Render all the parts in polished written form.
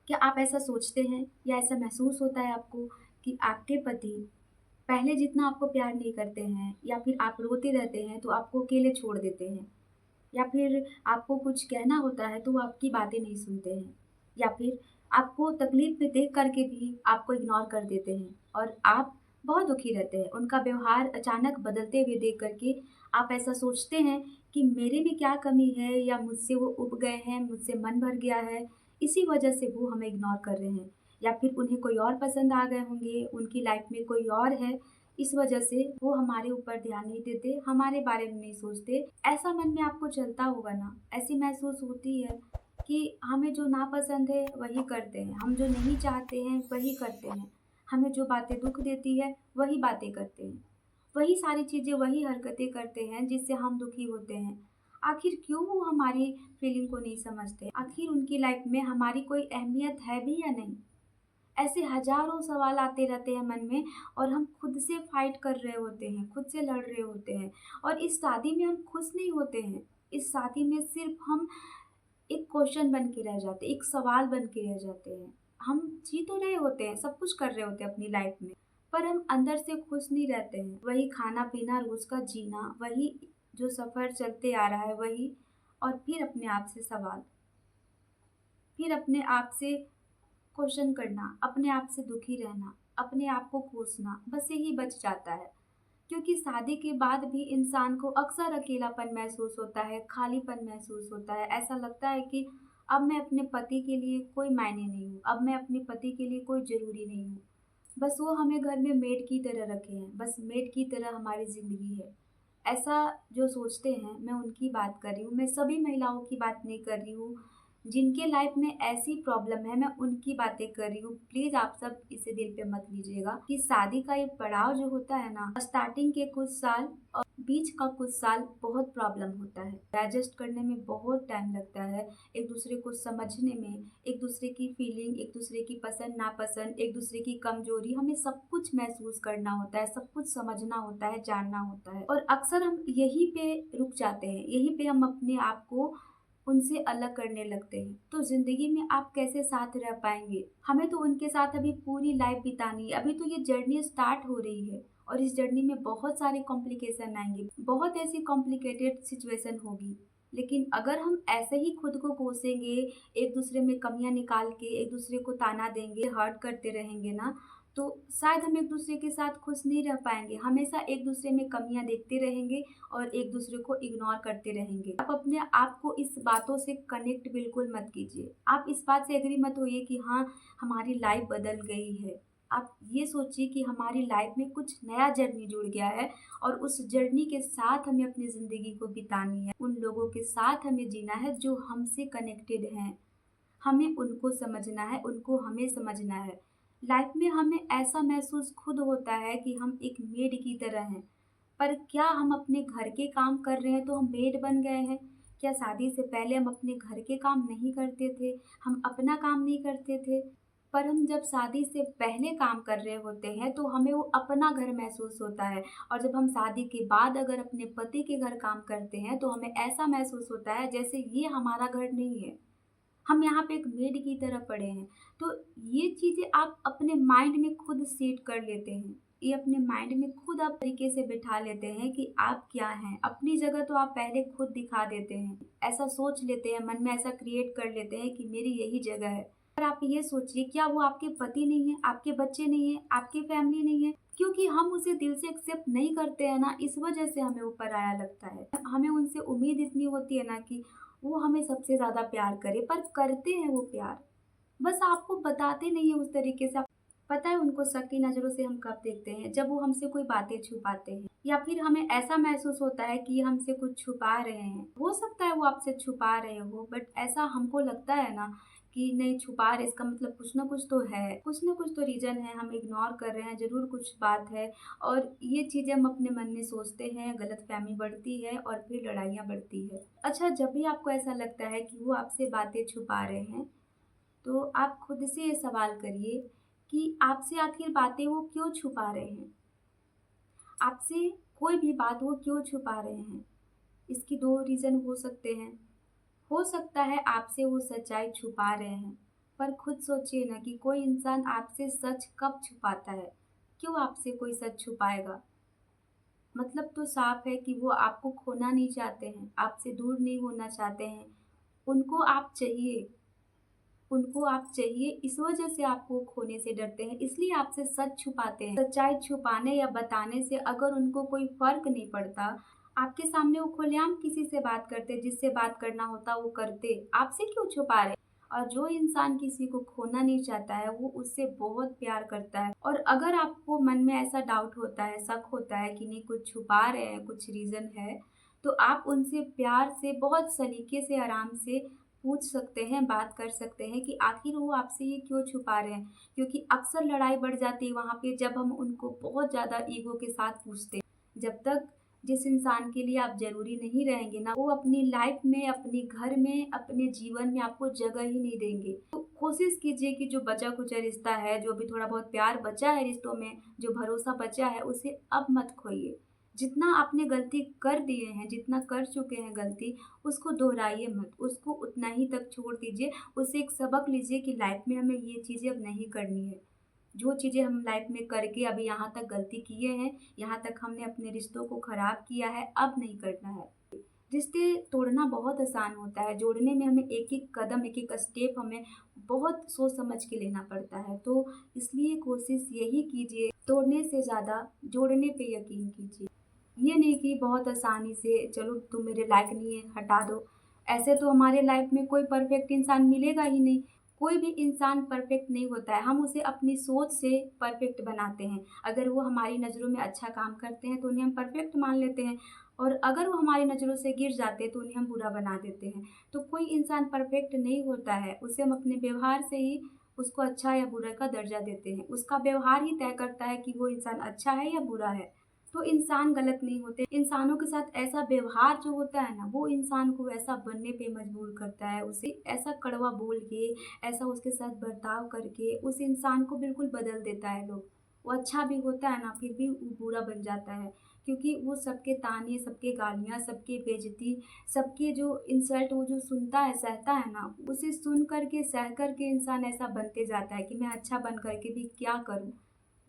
क्या आप ऐसा सोचते हैं या ऐसा महसूस होता है आपको कि आपके पति पहले जितना आपको प्यार नहीं करते हैं या फिर आप रोते रहते हैं तो आपको अकेले छोड़ देते हैं या फिर आपको कुछ कहना होता है तो वो आपकी बातें नहीं सुनते हैं या फिर आपको तकलीफ में देख कर के भी आपको इग्नोर कर देते हैं और आप बहुत दुखी रहते हैं। उनका व्यवहार अचानक बदलते हुए देख कर के आप ऐसा सोचते हैं कि मेरे में क्या कमी है या मुझसे वो ऊब गए हैं, मुझसे मन भर गया है, इसी वजह से वो हमें इग्नोर कर रहे हैं या फिर उन्हें कोई और पसंद आ गए होंगे, उनकी लाइफ में कोई और है, इस वजह से वो हमारे ऊपर ध्यान नहीं देते, हमारे बारे में नहीं सोचते। ऐसा मन में आपको चलता होगा ना, ऐसी महसूस होती है कि हमें जो नापसंद है वही करते हैं, हम जो नहीं चाहते हैं वही करते हैं, हमें जो बातें दुःख देती है वही बातें करते हैं, वही सारी चीज़ें, वही हरकतें करते हैं जिससे हम दुखी होते हैं। आखिर क्यों वो हमारी फीलिंग को नहीं समझते? आखिर उनकी लाइफ में हमारी कोई अहमियत है भी या नहीं? ऐसे हज़ारों सवाल आते रहते हैं मन में और हम खुद से फाइट कर रहे होते हैं, खुद से लड़ रहे होते हैं और इस शादी में हम खुश नहीं होते हैं। इस शादी में सिर्फ़ हम एक क्वेश्चन बन के रह जाते हैं, एक सवाल बन के रह जाते हैं। हम जी तो रहे होते हैं, सब कुछ कर रहे होते हैं अपनी लाइफ़ में, पर हम अंदर से खुश नहीं रहते हैं। वही खाना-पीना, रोज़ का जीना, वही जो सफ़र चलते आ रहा है वही और फिर अपने आप से सवाल, फिर अपने आप से क्वेश्चन करना, अपने आप से दुखी रहना, अपने आप को कोसना, बस यही बच जाता है। क्योंकि शादी के बाद भी इंसान को अक्सर अकेलापन महसूस होता है, खालीपन महसूस होता है। ऐसा लगता है कि अब मैं अपने पति के लिए कोई मायने नहीं हूँ, अब मैं अपने पति के लिए कोई ज़रूरी नहीं हूँ। बस वो हमें घर में मेड की तरह रखे हैं, बस मेड की तरह हमारी ज़िंदगी है। ऐसा जो सोचते हैं, मैं उनकी बात कर रही हूँ, मैं सभी महिलाओं की बात नहीं कर रही हूँ। जिनके लाइफ में ऐसी प्रॉब्लम है, मैं उनकी बातें कर रही हूँ। प्लीज़ आप सब इसे दिल पे मत लीजिएगा कि शादी का ये पड़ाव जो होता है ना, स्टार्टिंग के कुछ साल और बीच का कुछ साल बहुत प्रॉब्लम होता है। एडजस्ट करने में बहुत टाइम लगता है, एक-दूसरे को समझने में, एक-दूसरे की फीलिंग, एक-दूसरे की पसंद-नापसंद, एक-दूसरे की कमज़ोरी, हमें सब कुछ महसूस करना होता है, सब कुछ समझना होता है, जानना होता है और अक्सर हम यहीं पे रुक जाते हैं, यहीं पे हम अपने आप को उनसे अलग करने लगते हैं। तो ज़िंदगी में आप कैसे साथ रह पाएँगे? हमें तो उनके साथ अभी पूरी लाइफ़ बितानी है, अभी तो ये जर्नी स्टार्ट हो रही है और इस जर्नी में बहुत सारे कॉम्प्लिकेशन आएँगे, बहुत ऐसी कॉम्प्लिकेटेड सिचुएशन होगी। लेकिन अगर हम ऐसे ही खुद को कोसेंगे, एक-दूसरे में कमियाँ निकाल के एक-दूसरे को ताना देंगे, हर्ट करते रहेंगे ना, तो शायद हम एक-दूसरे के साथ खुश नहीं रह पाएँगे। हमेशा एक-दूसरे में कमियाँ देखते रहेंगे और एक-दूसरे को इग्नोर करते रहेंगे। आप अपने आप को इस बातों से कनेक्ट बिल्कुल मत कीजिए। आप इस बात से एग्री मत होइए कि हाँ, हमारी लाइफ़ बदल गई है। आप ये सोचिए कि हमारी लाइफ़ में कुछ नया जर्नी जुड़ गया है और उस जर्नी के साथ हमें अपनी ज़िंदगी को बितानी है। उन लोगों के साथ हमें जीना है जो हमसे कनेक्टेड हैं। हमें उनको समझना है, उनको हमें समझना है। लाइफ में हमें ऐसा महसूस खुद होता है कि हम एक मेड की तरह हैं। पर क्या हम अपने घर के काम कर रहे हैं तो हम मेड बन गए हैं? क्या शादी से पहले हम अपने घर के काम नहीं करते थे? हम अपना काम नहीं करते थे? पर हम जब शादी से पहले काम कर रहे होते हैं तो हमें वो अपना घर महसूस होता है और जब हम शादी के बाद अगर अपने पति के घर काम करते हैं तो हमें ऐसा महसूस होता है जैसे ये हमारा घर नहीं है। हम यहाँ पे एक मेड की तरह पड़े हैं। तो ये चीज़ें आप अपने माइंड में खुद सेट कर लेते हैं। ये अपने माइंड में खुद आप तरीके से बिठा लेते हैं कि आप क्या हैं। अपनी जगह तो आप पहले खुद दिखा देते हैं। ऐसा सोच लेते हैं, मन में ऐसा क्रिएट कर लेते हैं कि मेरी यही जगह है। पर आप ये सोचिए क्या वो आपके पति नहीं हैं, आपके बच्चे नहीं हैं, आपकी फैमिली नहीं है? क्योंकि हम उसे दिल से एक्सेप्ट नहीं करते हैं ना, इस वजह से हमें वो पराया लगता है। हमें उनसे उम्मीद इतनी होती है ना कि वो हमें सबसे ज़्यादा प्यार करे, पर करते हैं वो प्यार। बस आपको बताते नहीं हैं उस तरीके से। पता है उनको शक की नज़रों से हम कब देखते हैं? जब वो हमसे कोई बातें छुपाते हैं या फिर हमें ऐसा महसूस होता है कि ये हमसे कुछ छुपा रहे हैं। हो सकता है वो आपसे छुपा रहे हो बट ऐसा हमको लगता है ना कि नहीं छुपा रहे इसका मतलब कुछ ना कुछ तो है, कुछ ना कुछ तो रीज़न है, हम इग्नोर कर रहे हैं, ज़रूर कुछ बात है और ये चीज़ें हम अपने मन में सोचते हैं, गलतफ़हमी बढ़ती है और फिर लड़ाइयाँ बढ़ती है। अच्छा जब भी आपको ऐसा लगता है कि वो आपसे बातें छुपा रहे हैं तो आप खुद से ये सवाल करिए कि आपसे आखिर बातें वो क्यों छुपा रहे हैं? आपसे कोई भी बात वो क्यों छुपा रहे हैं? इसके 2 रीज़न हो सकते हैं। हो सकता है आपसे वो सच्चाई छुपा रहे हैं पर खुद सोचिए ना कि कोई इंसान आपसे सच कब छुपाता है? क्यों आपसे कोई सच छुपाएगा? मतलब तो साफ है कि वो आपको खोना नहीं चाहते हैं, आपसे दूर नहीं होना चाहते हैं। उनको आप चाहिए, उनको आप चाहिए, इस वजह से आपको खोने से डरते हैं, इसलिए आपसे सच छुपाते हैं। सच्चाई छुपाने या बताने से अगर उनको कोई फ़र्क नहीं पड़ता, आपके सामने वो खुलेआम किसी से बात करते, जिससे बात करना होता वो करते, आपसे क्यों छुपा रहे? और जो इंसान किसी को खोना नहीं चाहता है, वो उससे बहुत प्यार करता है। और अगर आपको मन में ऐसा डाउट होता है, शक होता है कि नहीं कुछ छुपा रहे हैं, कुछ रीज़न है, तो आप उनसे प्यार से बहुत सलीके से, आराम से पूछ सकते हैं, बात कर सकते हैं कि आखिर वो आपसे ये क्यों छुपा रहे हैं। क्योंकि अक्सर लड़ाई बढ़ जाती है वहाँ पे जब हम उनको बहुत ज़्यादा ईगो के साथ पूछते हैं। जब तक जिस इंसान के लिए आप ज़रूरी नहीं रहेंगे ना, वो अपनी लाइफ में, अपने घर में, अपने जीवन में आपको जगह ही नहीं देंगे। तो कोशिश कीजिए कि जो बचा-खुचा रिश्ता है, जो अभी थोड़ा बहुत प्यार बचा है रिश्तों में, जो भरोसा बचा है, उसे अब मत खोइए। जितना आपने गलती कर दिए हैं, जितना कर चुके हैं गलती, उसको दोहराइए मत, उसको उतना ही तक छोड़ दीजिए। उससे एक सबक लीजिए कि लाइफ में हमें ये चीज़ें अब नहीं करनी है। जो चीज़ें हम लाइफ में करके अभी यहाँ तक गलती किए हैं, यहाँ तक हमने अपने रिश्तों को खराब किया है, अब नहीं करना है। रिश्ते तोड़ना बहुत आसान होता है, जोड़ने में हमें एक-एक कदम, एक-एक स्टेप हमें बहुत सोच समझ के लेना पड़ता है। तो इसलिए कोशिश यही कीजिए, तोड़ने से ज़्यादा जोड़ने पे यकीन कीजिए। ये नहीं कि बहुत आसानी से चलो तुम मेरे लायक नहीं है, हटा दो। ऐसे तो हमारे लाइफ में कोई परफेक्ट इंसान मिलेगा ही नहीं। कोई भी इंसान परफेक्ट नहीं होता है, हम उसे अपनी सोच से परफेक्ट बनाते हैं। अगर वो हमारी नज़रों में अच्छा काम करते हैं तो उन्हें हम परफेक्ट मान लेते हैं, और अगर वो हमारी नज़रों से गिर जाते हैं तो उन्हें हम बुरा बना देते हैं। तो कोई इंसान परफेक्ट नहीं होता है, उसे हम अपने व्यवहार से ही उसको अच्छा या बुरा का दर्जा देते हैं। उसका व्यवहार ही तय करता है कि वो इंसान अच्छा है या बुरा है। तो इंसान गलत नहीं होते। इंसानों के साथ ऐसा व्यवहार जो होता है ना, वो इंसान को वैसा बनने पे मजबूर करता है। उसे ऐसा कड़वा बोल के, ऐसा उसके साथ बर्ताव करके उस इंसान को बिल्कुल बदल देता है लोग। वो अच्छा भी होता है ना, फिर भी वो बुरा बन जाता है। क्योंकि वो सबके ताने, सबके गालियाँ, सबकी बेइज़्ज़ती, सबके जो इंसल्ट वो जो सुनता है, सहता है ना, उसे सुन कर के, सह कर के इंसान ऐसा बनते जाता है कि मैं अच्छा बन कर के भी क्या करूँ?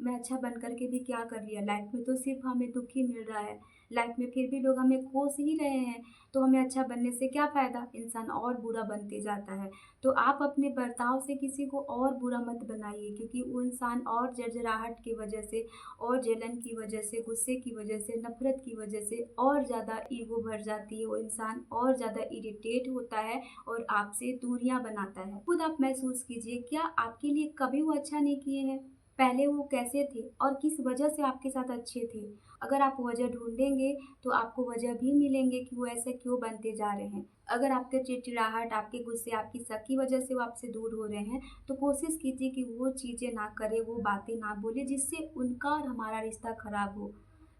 मैं अच्छा बन कर के भी क्या कर लिया? लाइफ में तो सिर्फ़ हमें दुःख ही मिल रहा है। लाइफ में फिर भी लोग हमें कोस ही रहे हैं, तो हमें अच्छा बनने से क्या फ़ायदा? इंसान और बुरा बनते जाता है। तो आप अपने बर्ताव से किसी को और बुरा मत बनाइए, क्योंकि वो इंसान और झरझराहट की वजह से, और जलन की वजह से, गुस्से की वजह से, नफ़रत की वजह से और ज़्यादा ईगो भर जाती है, वो इंसान और ज़्यादा इरिटेट होता है और आपसे दूरियाँ बनाता है। खुद आप महसूस कीजिए, क्या आपके लिए कभी वो अच्छा नहीं किए हैं? पहले वो कैसे थे और किस वजह से आपके साथ अच्छे थे? अगर आप वजह ढूँढेंगे तो आपको वजह भी मिलेंगे कि वो ऐसे क्यों बनते जा रहे हैं। अगर आपके चिड़चिड़ाहट, आपके गुस्से, आपकी शक की वजह से वो आपसे दूर हो रहे हैं, तो कोशिश कीजिए कि वो चीज़ें ना करें, वो बातें ना बोलें जिससे उनका और हमारा रिश्ता खराब हो।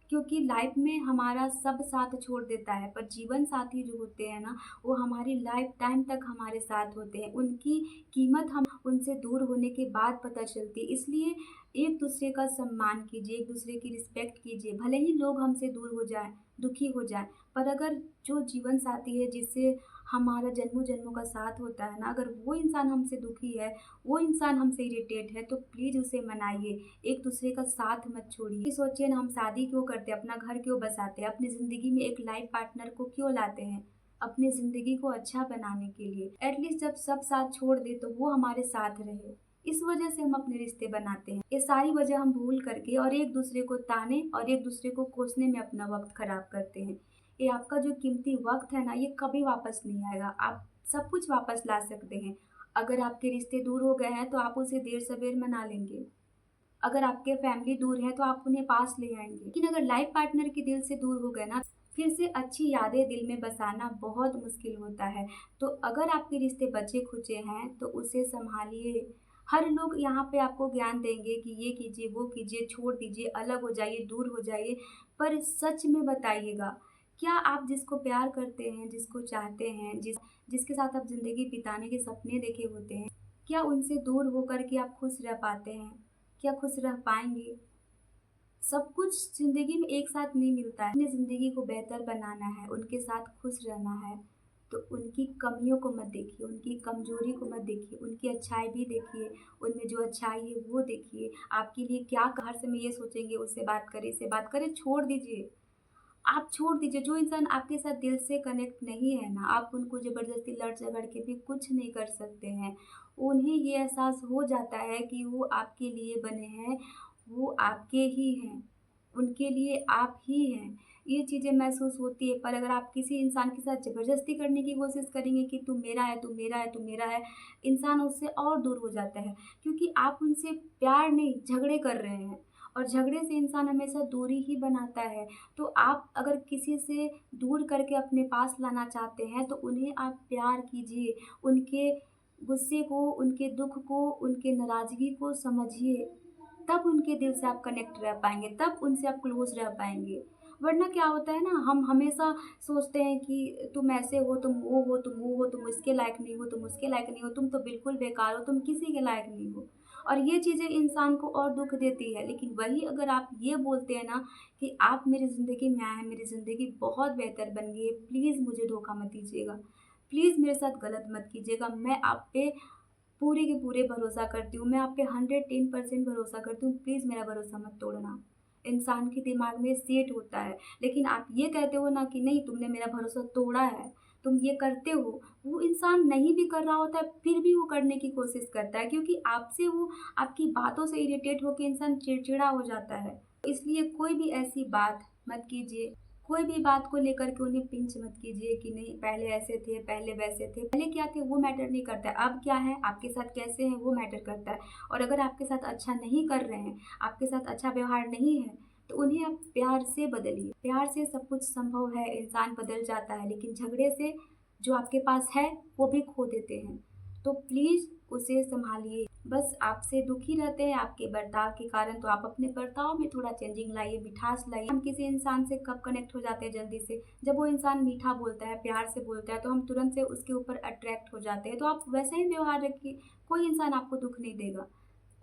क्योंकि लाइफ में हमारा सब साथ छोड़ देता है, पर जीवन साथी जो होते हैं ना, वो हमारी लाइफ टाइम तक हमारे साथ होते हैं। उनकी कीमत हम उनसे दूर होने के बाद पता चलती है। इसलिए एक दूसरे का सम्मान कीजिए, एक दूसरे की रिस्पेक्ट कीजिए। भले ही लोग हमसे दूर हो जाएँ, दुखी हो जाएँ, पर अगर जो जीवन साथी है जिससे हमारा जन्मों-जन्मों का साथ होता है ना, अगर वो इंसान हमसे दुखी है, वो इंसान हमसे इरिटेट है, तो प्लीज़ उसे मनाइए। एक दूसरे का साथ मत छोड़िए। ये सोचिए ना, हम शादी क्यों करते हैं, अपना घर क्यों बसाते हैं, अपनी ज़िंदगी में एक लाइफ़ पार्टनर को क्यों लाते हैं? अपनी ज़िंदगी को अच्छा बनाने के लिए। एटलीस्ट जब सब साथ छोड़ दें तो वो हमारे साथ रहे। इस वजह से हम अपने रिश्ते बनाते हैं। ये सारी वजह हम भूल करके और एक दूसरे को ताने और एक दूसरे को कोसने में अपना वक़्त ख़राब करते हैं। ये आपका जो कीमती वक़्त है ना, ये कभी वापस नहीं आएगा। आप सब कुछ वापस ला सकते हैं। अगर आपके रिश्ते दूर हो गए हैं तो आप उसे देर-सवेर मना लेंगे। अगर आपके फैमिली दूर है तो आप उन्हें पास ले आएँगे। लेकिन अगर लाइफ़ पार्टनर के दिल से दूर हो गए ना, फिर से अच्छी यादें दिल में बसाना बहुत मुश्किल होता है। तो अगर आपके रिश्ते बचे-खुचे हैं तो उसे सँभालिए। हर लोग यहाँ पे आपको ज्ञान देंगे कि ये कीजिए, वो कीजिए, छोड़ दीजिए, अलग हो जाइए, दूर हो जाइए। पर सच में बताइएगा, क्या आप जिसको प्यार करते हैं, जिसको चाहते हैं, जिसके साथ आप ज़िंदगी बिताने के सपने देखे होते हैं, क्या उनसे दूर होकर के आप खुश रह पाते हैं? क्या खुश रह पाएँगे? सब कुछ ज़िंदगी में एक साथ नहीं मिलता है। अपनी ज़िंदगी को बेहतर बनाना है, उनके साथ खुश रहना है, तो उनकी कमियों को मत देखिए, उनकी कमज़ोरी को मत देखिए, उनकी अच्छाई भी देखिए, उनमें जो अच्छाई है वो देखिए। आपके लिए क्या हर समय ये सोचेंगे उससे बात करें, इससे बात करें, छोड़ दीजिए। आप छोड़ दीजिए, जो इंसान आपके साथ दिल से कनेक्ट नहीं है ना, आप उनको ज़बरदस्ती लड़-झगड़ के भी कुछ नहीं कर सकते हैं। उन्हें ये एहसास हो जाता है कि वो आपके लिए बने हैं, वो आपके ही हैं, उनके लिए आप ही हैं। ये चीज़ें महसूस होती है, पर अगर आप किसी इंसान के साथ ज़बरदस्ती करने की कोशिश करेंगे कि तू मेरा है, तू मेरा है, तू मेरा है, इंसान उससे और दूर हो जाता है। क्योंकि आप उनसे प्यार नहीं, झगड़े कर रहे हैं और झगड़े से इंसान हमेशा दूरी ही बनाता है। तो आप अगर किसी से दूर करके अपने पास लाना चाहते हैं तो उन्हें आप प्यार कीजिए, उनके गुस्से को, उनके दुःख को, उनके नाराज़गी को समझिए, तब उनके दिल से आप कनेक्ट रह पाएँगे, तब उनसे आप क्लोज़ रह पाएँगे। वरना क्या होता है ना, हम हमेशा सोचते हैं कि तुम ऐसे हो, तुम वो हो, तुम वो हो, तुम इसके लायक नहीं हो, तुम उसके लायक नहीं हो, तुम तो बिल्कुल बेकार हो, तुम किसी के लायक नहीं हो। और ये चीज़ें इंसान को और दुःख देती है। लेकिन वही अगर आप ये बोलते हैं ना कि आप मेरी ज़िंदगी में आए हैं, मेरी ज़िंदगी बहुत बेहतर बन गई है, प्लीज़ मुझे धोखा मत दीजिएगा, प्लीज़ मेरे साथ गलत मत कीजिएगा, मैं आप पे पूरे के पूरे भरोसा करती हूँ, मैं आप पे 110% भरोसा करती हूँ, प्लीज़ मेरा भरोसा मत तोड़ना। इंसान के दिमाग में सेट होता है, लेकिन आप ये कहते हो ना कि नहीं तुमने मेरा भरोसा तोड़ा है, तुम ये करते हो, वो इंसान नहीं भी कर रहा होता है, फिर भी वो करने की कोशिश करता है क्योंकि आपसे वो आपकी बातों से इरिटेट होके इंसान चिड़चिड़ा हो जाता है। इसलिए कोई भी ऐसी बात मत कीजिए, कोई भी बात को लेकर के उन्हें पिंच मत कीजिए कि नहीं पहले ऐसे थे, पहले वैसे थे। पहले क्या थे वो मैटर नहीं करता है, अब क्या है, आपके साथ कैसे हैं वो मैटर करता है। और अगर आपके साथ अच्छा नहीं कर रहे हैं, आपके साथ अच्छा व्यवहार नहीं है, तो उन्हें आप प्यार से बदलिए। प्यार से सब कुछ संभव है, इंसान बदल जाता है, लेकिन झगड़े से जो आपके पास है वो भी खो देते हैं। तो प्लीज़ उसे सँभालिए। बस आपसे दुखी रहते हैं आपके बर्ताव के कारण, तो आप अपने बर्ताव में थोड़ा चेंजिंग लाइए, मिठास लाइए। हम किसी इंसान से कब कनेक्ट हो जाते हैं जल्दी से, जब वो इंसान मीठा बोलता है, प्यार से बोलता है, तो हम तुरंत से उसके ऊपर अट्रैक्ट हो जाते हैं। तो आप वैसा ही व्यवहार रखिए, कोई इंसान आपको दुःख नहीं देगा।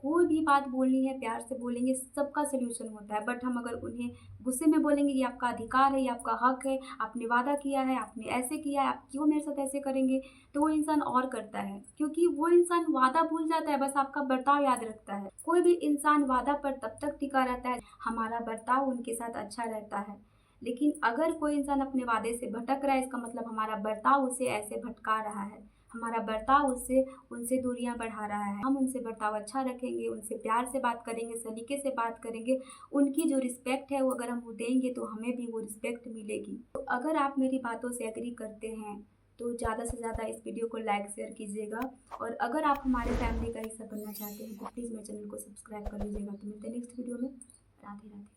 कोई भी बात बोलनी है प्यार से बोलेंगे, सबका सॉल्यूशन होता है। बट हम अगर उन्हें गुस्से में बोलेंगे ये आपका अधिकार है, ये आपका हक है, आपने वादा किया है, आपने ऐसे किया है, आप क्यों मेरे साथ ऐसे करेंगे? तो वो इंसान और करता है, क्योंकि वो इंसान वादा भूल जाता है, बस आपका बर्ताव याद रखता है। कोई भी इंसान वादा पर तब तक टिका रहता है, हमारा बर्ताव उनके साथ अच्छा रहता है। लेकिन अगर कोई इंसान अपने वादे से भटक रहा है, इसका मतलब हमारा बर्ताव उसे ऐसे भटका रहा है, हमारा बर्ताव उससे उनसे दूरियां बढ़ा रहा है। हम उनसे बर्ताव अच्छा रखेंगे, उनसे प्यार से बात करेंगे, सलीके से बात करेंगे, उनकी जो रिस्पेक्ट है वो अगर हम वो देंगे तो हमें भी वो रिस्पेक्ट मिलेगी। तो अगर आप मेरी बातों से एग्री करते हैं तो ज़्यादा से ज़्यादा इस वीडियो को लाइक शेयर कीजिएगा, और अगर आप हमारे फैमिली का हिस्सा बनना चाहते हैं तो प्लीज़ मेरे चैनल को सब्सक्राइब कर लीजिएगा। तो मिलते हैं नेक्स्ट वीडियो में। राधे राधे।